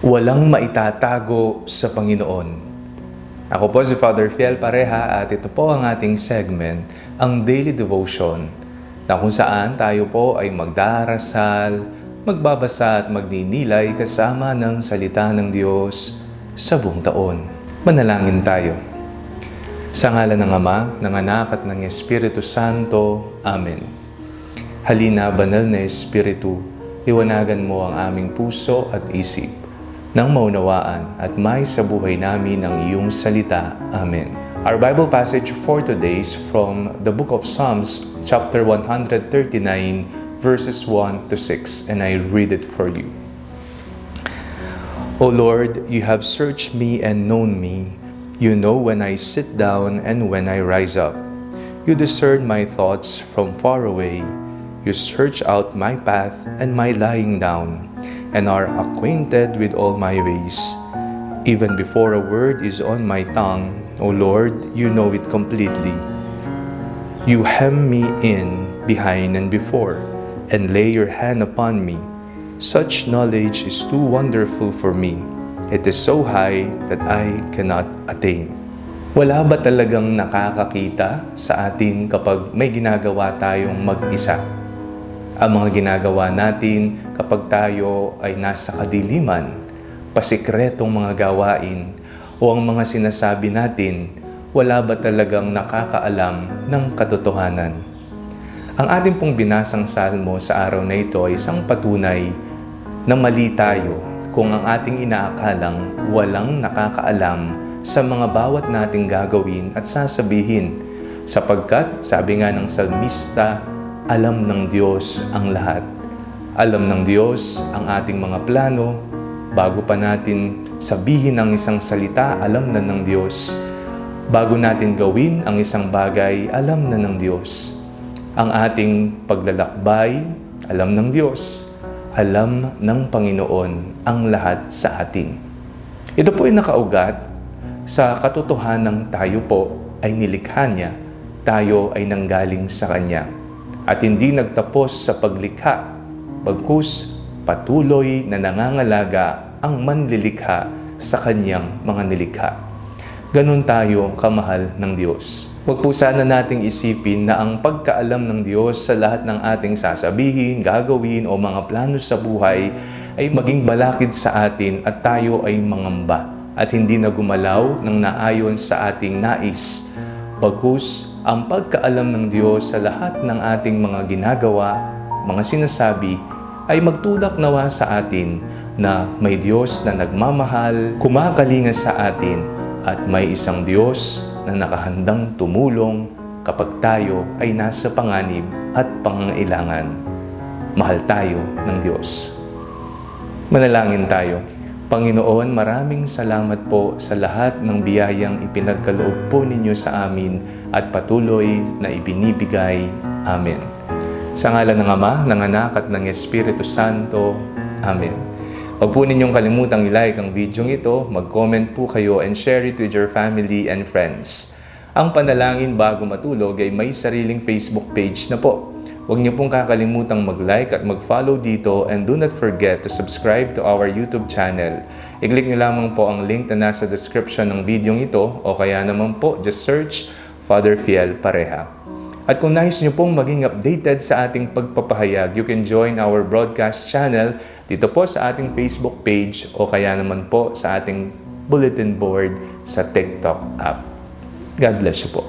Walang maitatago sa Panginoon. Ako po si Father Fiel Pareha at ito po ang ating segment, ang Daily Devotion, na kung saan tayo po ay magdarasal, magbabasa at magninilay kasama ng salita ng Diyos sa buong taon. Manalangin tayo. Sa ngalan ng Ama, ng Anak at ng Espiritu Santo. Amen. Halina, banal na Espiritu, liwanagan mo ang aming puso at isip nang maunawaan at may sa buhay namin ang iyong salita. Amen. Our Bible passage for today is from the book of Psalms, chapter 139, verses 1 to 6, and I read it for you. O Lord, you have searched me and known me. You know when I sit down and when I rise up. You discern my thoughts from far away. You search out my path and my lying down, and are acquainted with all my ways. Even before a word is on my tongue, O Lord, you know it completely. You hem me in behind and before, and lay your hand upon me. Such knowledge is too wonderful for me. It is so high that I cannot attain. Wala ba talagang nakakakita sa atin kapag may ginagawa tayong mag-isa? Ang mga ginagawa natin kapag tayo ay nasa kadiliman, pasikretong mga gawain, o ang mga sinasabi natin, wala ba talagang nakakaalam ng katotohanan? Ang ating pong binasang salmo sa araw na ito ay isang patunay na mali tayo kung ang ating inaakalang walang nakakaalam sa mga bawat nating gagawin at sasabihin, sapagkat sabi nga ng salmista, alam ng Diyos ang lahat. Alam ng Diyos ang ating mga plano. Bago pa natin sabihin ang isang salita, alam na ng Diyos. Bago natin gawin ang isang bagay, alam na ng Diyos. Ang ating paglalakbay, alam ng Diyos. Alam ng Panginoon ang lahat sa atin. Ito po ay nakaugat sa katotohanang tayo po ay nilikha niya. Tayo ay nanggaling sa Kanya. At hindi nagtapos sa paglikha, bagkus patuloy na nangangalaga ang manlilikha sa kanyang mga nilikha. Ganon tayo kamahal ng Diyos. Huwag po sana nating isipin na ang pagkaalam ng Diyos sa lahat ng ating sasabihin, gagawin o mga plano sa buhay ay maging balakid sa atin at tayo ay mangamba at hindi na gumalaw ng naayon sa ating nais. Bagkus ang pagkaalam ng Diyos sa lahat ng ating mga ginagawa, mga sinasabi, ay magtulak nawa sa atin na may Diyos na nagmamahal, kumakalinga sa atin, at may isang Diyos na nakahandang tumulong kapag tayo ay nasa panganib at pangangailangan. Mahal tayo ng Diyos. Manalangin tayo. Panginoon, maraming salamat po sa lahat ng biyayang ipinagkaloob po ninyo sa amin at patuloy na ibinibigay. Amen. Sa ngalan ng Ama, ng Anak at ng Espiritu Santo. Amen. Huwag po ninyong kalimutang i-like ang video ito, mag-comment po kayo and share it with your family and friends. Ang panalangin bago matulog ay may sariling Facebook page na po. Huwag niyo pong kakalimutang mag-like at mag-follow dito, and do not forget to subscribe to our YouTube channel. I-click niyo lamang po ang link na nasa description ng video ito, o kaya naman po just search Father Fiel Pareha. At kung nais niyo pong maging updated sa ating pagpapahayag, you can join our broadcast channel dito po sa ating Facebook page o kaya naman po sa ating bulletin board sa TikTok app. God bless you po.